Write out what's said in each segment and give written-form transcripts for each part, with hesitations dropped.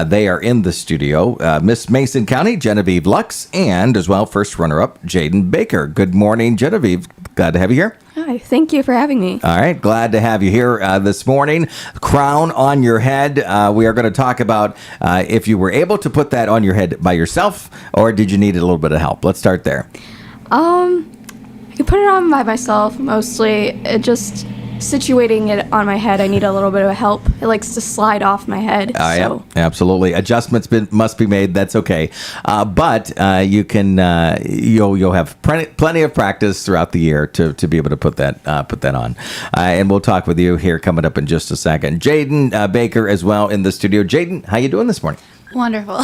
They are in the studio. Miss Mason County Genevieve Lux, and as well, first runner-up Jayden Baker. Good morning, Genevieve. Glad to have you here. Hi, thank you for having me. All right, glad to have you here this morning. Crown on your head. We are going to talk about if you were able to put that on your head by yourself, or did you need a little bit of help? Let's start there. I can put it on by myself mostly. It just situating it on my head, I need a little bit of help. It likes to slide off my head. Yeah, absolutely. Adjustments must be made. That's okay. But you can you'll have plenty of practice throughout the year to be able to put that on. And we'll talk with you here coming up in just a second. Jayden Baker as well in the studio. Jayden, how you doing this morning? Wonderful.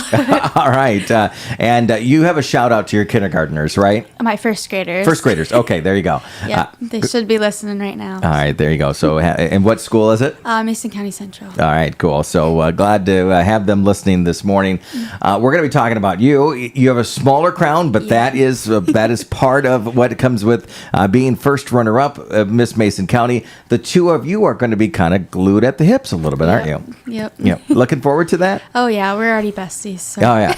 All right. And you have a shout out to your kindergartners, right? My first graders. First graders. Okay, there you go. Yeah, they should be listening right now. All right, there you go. So, and what school is it? Mason County Central. All right, cool. So glad to have them listening this morning. We're going to be talking about you. You have a smaller crown, but that is part of what comes with being first runner-up, Miss Mason County. The two of you are going to be kind of glued at the hips a little bit, aren't you? Yep. Looking forward to that? Oh, yeah. We're already besties. So. Oh, yeah.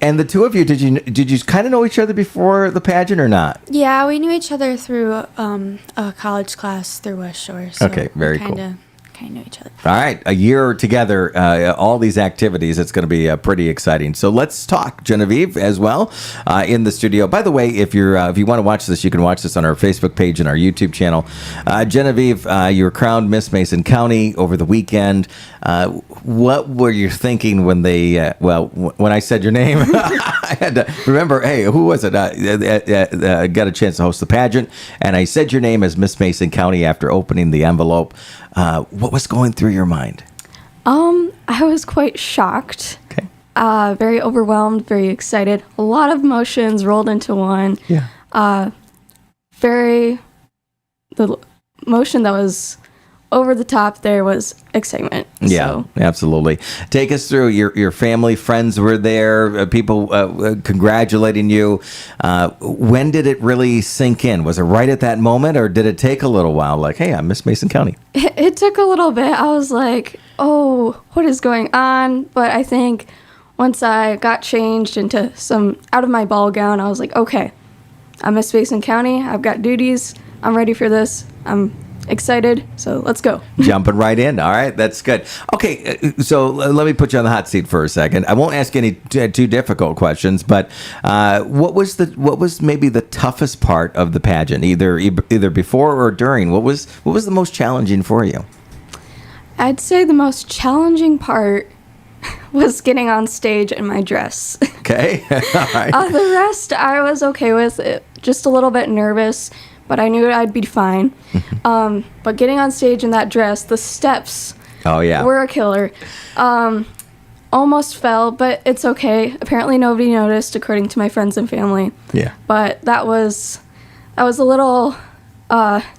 And the two of you, did you kind of know each other before the pageant or not? Yeah, we knew each other through a college class through West Shore. So okay, very cool. Kind of knew each other. All right, a year together, all these activities. It's going to be pretty exciting. So let's talk Genevieve as well in the studio. By the way, if you want to watch this, you can watch this on our Facebook page and our YouTube channel. Genevieve, you were crowned Miss Mason County over the weekend. What were you thinking when when I said your name? I had to remember. Hey, who was it? Got a chance to host the pageant, and I said your name as Miss Mason County after opening the envelope. What was going through your mind? I was quite shocked. Okay. Very overwhelmed, very excited. A lot of emotions rolled into one. Yeah. The emotion that was over the top there was excitement. Yeah, so. Absolutely. Take us through your family, friends were there, people congratulating you. When did it really sink in? Was it right at that moment, or did it take a little while? Like, hey, I'm Miss Mason County. It took a little bit. I was like, oh, what is going on? But I think once I got changed into out of my ball gown, I was like, okay, I'm Miss Mason County. I've got duties. I'm ready for this. I'm excited, so let's go. Jumping right in. All right, that's good. Okay, so let me put you on the hot seat for a second. I won't ask any too difficult questions, but what was maybe the toughest part of the pageant, either before or during? What was the most challenging for you? I'd say the most challenging part was getting on stage in my dress. Okay, all right. The rest I was okay with. Just a little bit nervous, but I knew I'd be fine. But getting on stage in that dress, the steps were a killer. Almost fell, but it's okay. Apparently nobody noticed, according to my friends and family. Yeah. But that was a little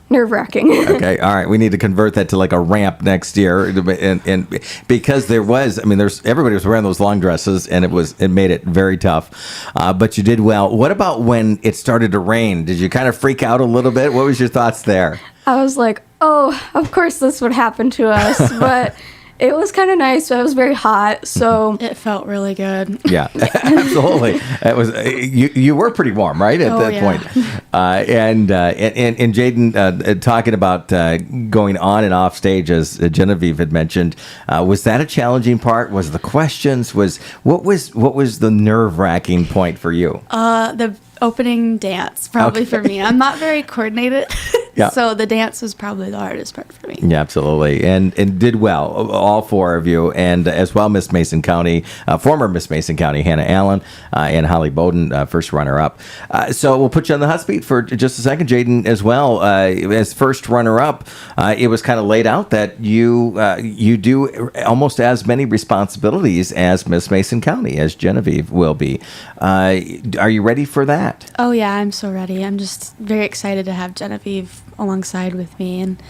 nerve-wracking. Okay, all right. We need to convert that to like a ramp next year, and because everybody was wearing those long dresses, and it made it very tough. But you did well. What about when it started to rain? Did you kind of freak out a little bit? What was your thoughts there? I was like, oh, of course this would happen to us, but it was kind of nice. It was very hot, so it felt really good. Yeah, absolutely. It was. You were pretty warm, right, at that point. And Jayden, talking about going on and off stage, as Genevieve had mentioned, was that a challenging part? Was the questions? What was the nerve-wracking point for you? The opening dance, probably for me. I'm not very coordinated. Yeah. So the dance was probably the hardest part for me. Yeah, absolutely. And did well, all four of you. And as well, Miss Mason County, former Miss Mason County, Hannah Allen, and Holly Bowden, first runner-up. So we'll put you on the hot seat for just a second, Jayden, as well. As first runner-up, it was kind of laid out that you do almost as many responsibilities as Miss Mason County, as Genevieve will be. Are you ready for that? Oh, yeah, I'm so ready. I'm just very excited to have Genevieve alongside with me, and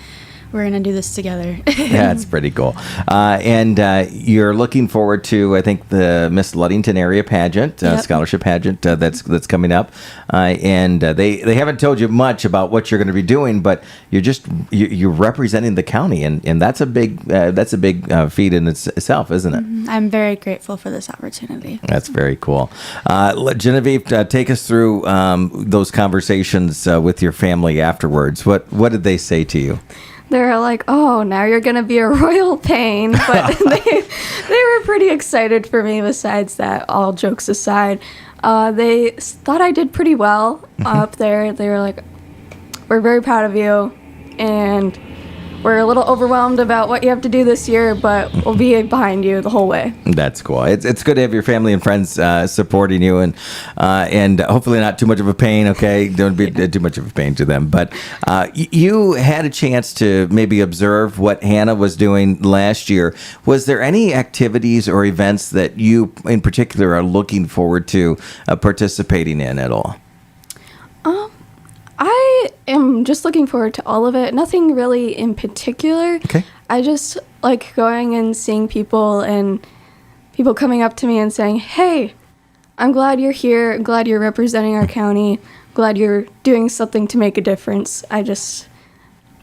we're going to do this together. That's pretty cool. And you're looking forward to, I think, the Miss Ludington area pageant, scholarship pageant that's coming up. And they haven't told you much about what you're going to be doing, but you're representing the county, and that's a big feat in itself, isn't it? Mm-hmm. I'm very grateful for this opportunity. That's very cool. Genevieve, take us through those conversations with your family afterwards. What did they say to you? They're like, oh, now you're going to be a royal pain. But they were pretty excited for me besides that, all jokes aside. They thought I did pretty well up there. They were like, we're very proud of you, and we're a little overwhelmed about what you have to do this year, but we'll be behind you the whole way. That's cool. It's good to have your family and friends supporting you, and hopefully not too much of a pain. Okay, don't be too much of a pain to them. But you had a chance to maybe observe what Hannah was doing last year. Was there any activities or events that you, in particular, are looking forward to participating in at all? I am just looking forward to all of it. Nothing really in particular. Okay. I just like going and seeing people and people coming up to me and saying, hey, I'm glad you're here. I'm glad you're representing our county. Glad you're doing something to make a difference. I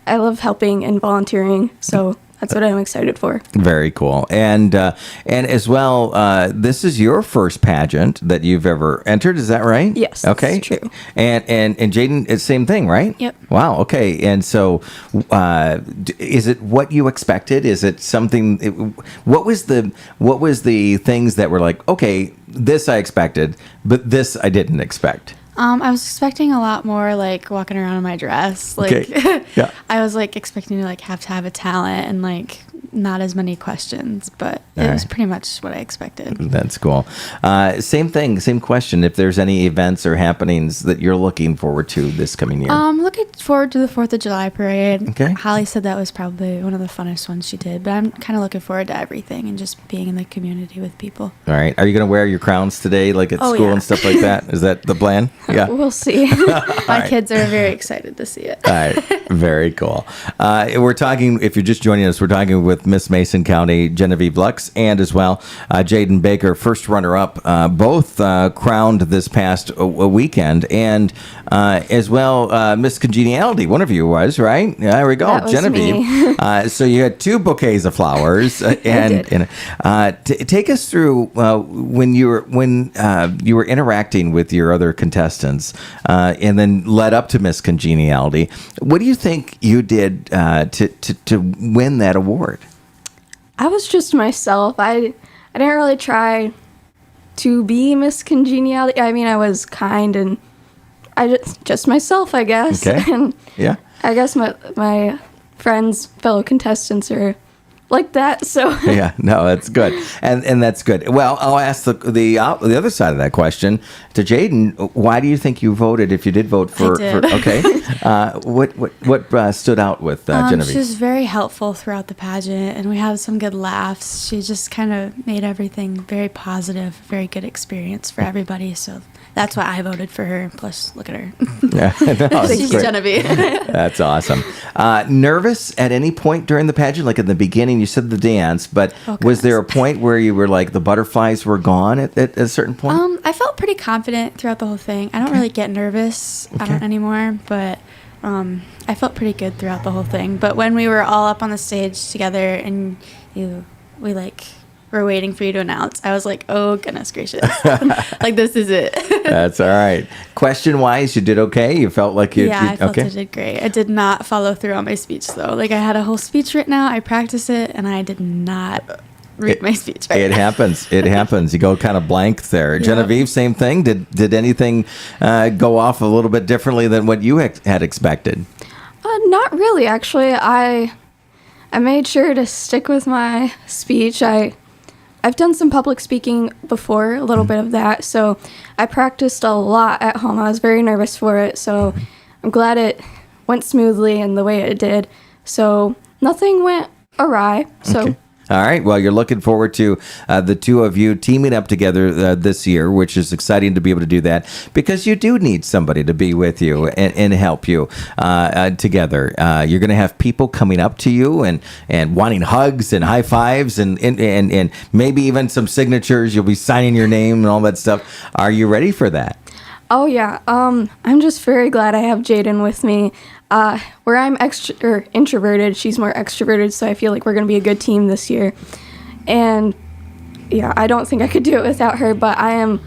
love helping and volunteering. So that's what I'm excited for. Very cool. And as well, this is your first pageant that you've ever entered. Is that right? Yes. Okay. That's true. And Jayden, it's the same thing, right? Yep. Wow. Okay. And so, is it what you expected? Is it something? What was the things that were like? Okay, this I expected, but this I didn't expect. I was expecting a lot more, like, walking around in my dress. Like, Okay. Yeah. I was, like, expecting to, like, have to have a talent and, like, not as many questions. But All it was right. pretty much what I expected. That's cool. Same thing, same question. If there's any events or happenings that you're looking forward to this coming year. Looking forward to the 4th of July parade. Okay. Holly said that was probably one of the funnest ones she did. But I'm kind of looking forward to everything and just being in the community with people. All right. Are you going to wear your crowns today, like at Oh, school yeah. and stuff like that? Is that the plan? Yeah. We'll see. My kids are very excited to see it. All right. Very cool. We're talking, if you're just joining us, we're talking with Miss Mason County Genevieve Lux and as well Jayden Baker, first runner-up, both crowned this past weekend. And as well, Miss Congeniality, one of you was, right? Yeah, there we go. That was Genevieve. me. So you had 2 bouquets of flowers. Take us through when you were interacting with your other contestants and then led up to Miss Congeniality. What do you think you did to win that award? I was just myself. I didn't really try to be Miss Congeniality. I mean, I was kind and I just myself, I guess. Okay. And Yeah. I guess my friends, fellow contestants are like that. So Yeah, no, that's good, and that's good. Well, I'll ask the other side of that question to Jayden. Why do you think you voted? If you did vote for, I did. okay, what stood out with Genevieve? She was very helpful throughout the pageant, and we had some good laughs. She just kind of made everything very positive, very good experience for everybody. So that's why I voted for her. Plus, look at her. Yeah, no, She's great. Genevieve. That's awesome. Nervous at any point during the pageant? Like in the beginning, you said the dance, but was there a point where you were like the butterflies were gone at a certain point? I felt pretty confident throughout the whole thing. I don't really get nervous anymore, but I felt pretty good throughout the whole thing. But when we were all up on the stage together and we were waiting for you to announce, I was like, oh goodness gracious, like this is it. That's all right. Question wise, you did okay. You felt like you. I felt okay. I did great. I did not follow through on my speech though. Like I had a whole speech written out. I practiced it, and I did not read my speech. It happens. It happens. You go kind of blank there. Yeah. Genevieve, same thing. Did anything go off a little bit differently than what you had expected? not really, actually. I made sure to stick with my speech. I've done some public speaking before, a little bit of that, so I practiced a lot at home. I was very nervous for it, so I'm glad it went smoothly and the way it did. So nothing went awry, so All right. Well, you're looking forward to the two of you teaming up together this year, which is exciting to be able to do that because you do need somebody to be with you and help you together. You're going to have people coming up to you and wanting hugs and high fives and maybe even some signatures. You'll be signing your name and all that stuff. Are you ready for that? Oh yeah. I'm just very glad I have Jayden with me. Where I'm introverted, she's more extroverted, so I feel like we're going to be a good team this year. And yeah, I don't think I could do it without her, but I am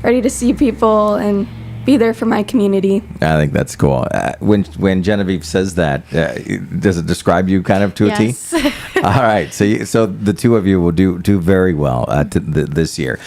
ready to see people and be there for my community. I think that's cool. When Genevieve says that, does it describe you kind of to a T? Yes. All right. So the two of you will do very well this year.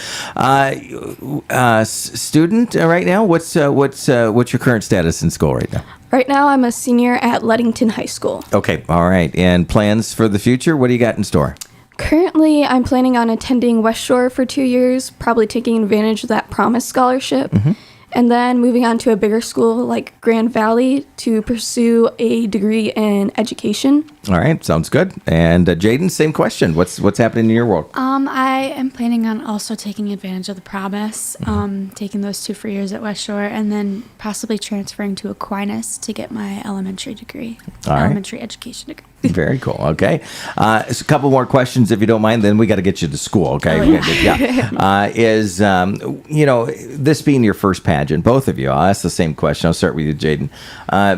Student right now, what's your current status in school right now? Right now, I'm a senior at Ludington High School. Okay. All right. And plans for the future? What do you got in store? Currently, I'm planning on attending West Shore for 2 years, probably taking advantage of that Promise Scholarship. Mm-hmm. And then moving on to a bigger school like Grand Valley to pursue a degree in education. All right, sounds good. And Jayden, same question. What's happening in your world? I am planning on also taking advantage of the Promise, taking those 2 free years at West Shore, and then possibly transferring to Aquinas to get my elementary degree, elementary education degree. Very cool. Okay. So a couple more questions, if you don't mind, then we got to get you to school. Okay. Oh, yeah. This being your first pageant, both of you, I'll ask the same question. I'll start with you, Jayden.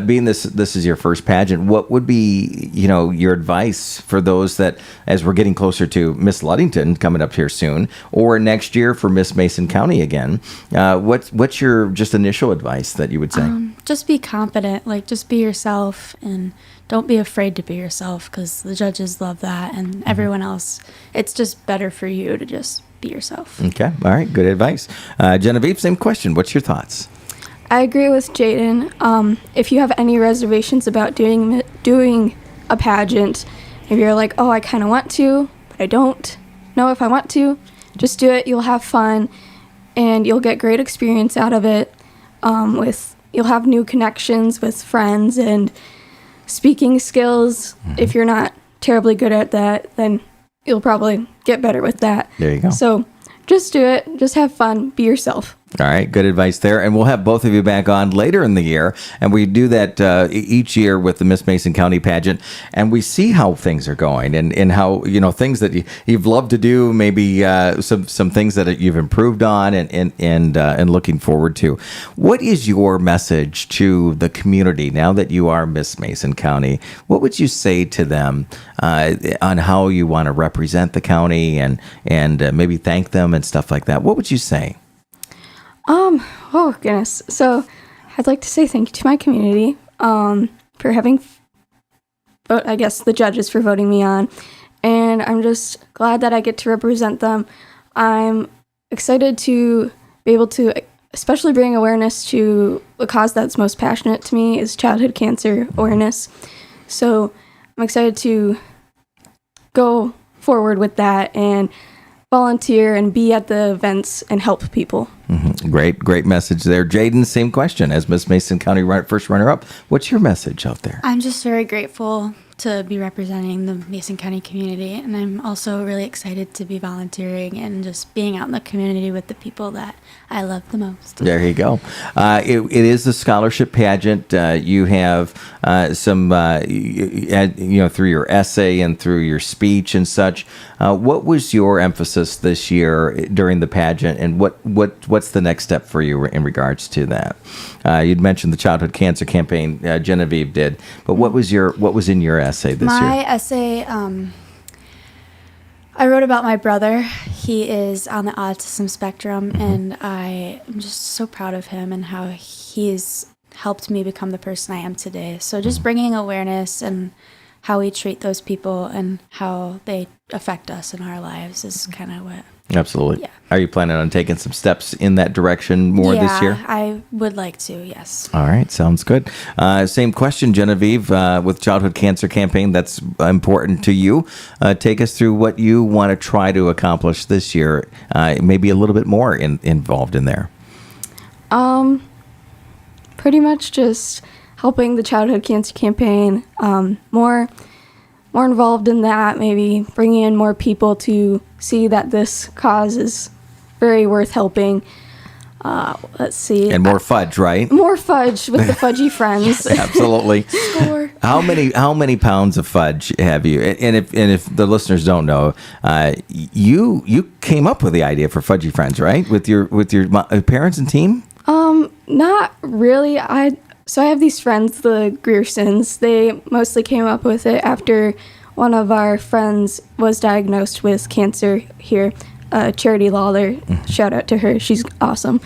Being this is your first pageant, what would be, your advice for those that, as we're getting closer to Miss Ludington coming up here soon, or next year for Miss Mason County again? What's your just initial advice that you would say? Just be confident, just be yourself, and don't be afraid to be yourself, because the judges love that, and everyone else. It's just better for you to just be yourself. Okay. All right. Good advice. Genevieve, same question. What's your thoughts? I agree with Jayden. If you have any reservations about doing a pageant, if you're like, oh, I kind of want to, but I don't know if I want to, just do it. You'll have fun, and you'll get great experience out of it. You'll have new connections with friends and speaking skills. Mm-hmm. If you're not terribly good at that, then you'll probably get better with that. There you go. So just do it. Just have fun. Be yourself. All right, good advice there. And we'll have both of you back on later in the year. And we do that each year with the Miss Mason County pageant. And we see how things are going and how, things that you've loved to do, maybe some things that you've improved on and looking forward to. What is your message to the community now that you are Miss Mason County? What would you say to them on how you want to represent the county and maybe thank them and stuff like that? What would you say? Oh goodness. So I'd like to say thank you to my community, for having, I guess the judges for voting me on. And I'm just glad that I get to represent them. I'm excited to be able to especially bring awareness to a cause that's most passionate to me is childhood cancer awareness. So I'm excited to go forward with that and volunteer and be at the events and help people. Mm-hmm. Great message there. Jayden, same question as Miss Mason County first runner-up. What's your message out there? I'm just very grateful to be representing the Mason County community, and I'm also really excited to be volunteering and just being out in the community with the people that I love the most. There you go. It is a scholarship pageant. You have some, through your essay and through your speech and such. What was your emphasis this year during the pageant, and what's the next step for you in regards to that? You'd mentioned the childhood cancer campaign Genevieve did, but what was in your essay this year? My essay, I wrote about my brother. He is on the autism spectrum, mm-hmm. and I am just so proud of him and how he's helped me become the person I am today. So just bringing awareness and how we treat those people and how they affect us in our lives is kind of what. Absolutely. Yeah. Are you planning on taking some steps in that direction more this year? Yeah, I would like to, yes. All right, sounds good. Same question, Genevieve, with childhood cancer campaign, that's important to you. Take us through what you want to try to accomplish this year, maybe a little bit more involved in there. Pretty much just helping the childhood cancer campaign, more more involved in that, maybe bringing in more people to see that this cause is very worth helping. Let's see. And more fudge, right? More fudge with the Fudgy Friends. Absolutely. Score. How many pounds of fudge have you? And if the listeners don't know, you came up with the idea for Fudgy Friends, right? With your parents and team? Not really. So I have these friends, the Griersons. They mostly came up with it after one of our friends was diagnosed with cancer here. Charity Lawler, shout out to her. She's awesome.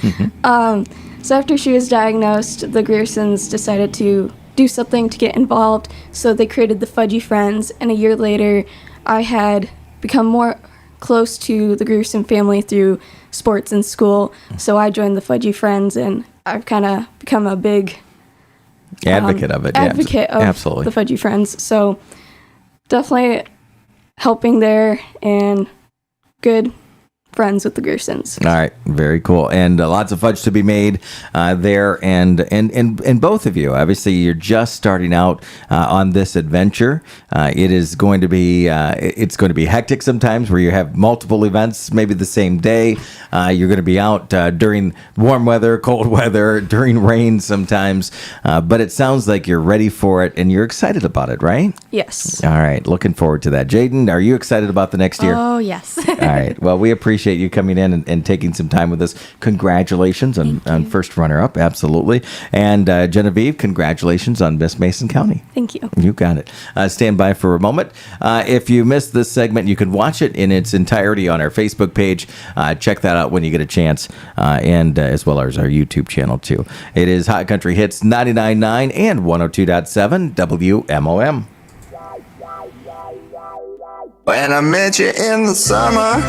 So after she was diagnosed, the Griersons decided to do something to get involved. So they created the Fudgy Friends. And a year later, I had become more close to the Grierson family through sports in school. So I joined the Fudgy Friends, and I've kind of become a big advocate of it. Advocate of absolutely. The Fudgy Friends. So definitely helping there, and good friends with the Griersons. All right, very cool, and lots of fudge to be made there, and both of you. Obviously, you're just starting out on this adventure. It is going to be hectic sometimes, where you have multiple events, maybe the same day. You're going to be out during warm weather, cold weather, during rain sometimes. But it sounds like you're ready for it, and you're excited about it, right? Yes. All right, looking forward to that. Jayden, are you excited about the next year? Oh, yes. All right. Well, we appreciate you coming in and taking some time with us. Congratulations on first runner-up, absolutely. And Genevieve, congratulations on Miss Mason County. Thank you. You got it. Stand by for a moment. If you missed this segment, you can watch it in its entirety on our Facebook page. Check that out when you get a chance, and as well as our YouTube channel, too. It is Hot Country Hits 99.9 and 102.7 WMOM. When I met you in the summer,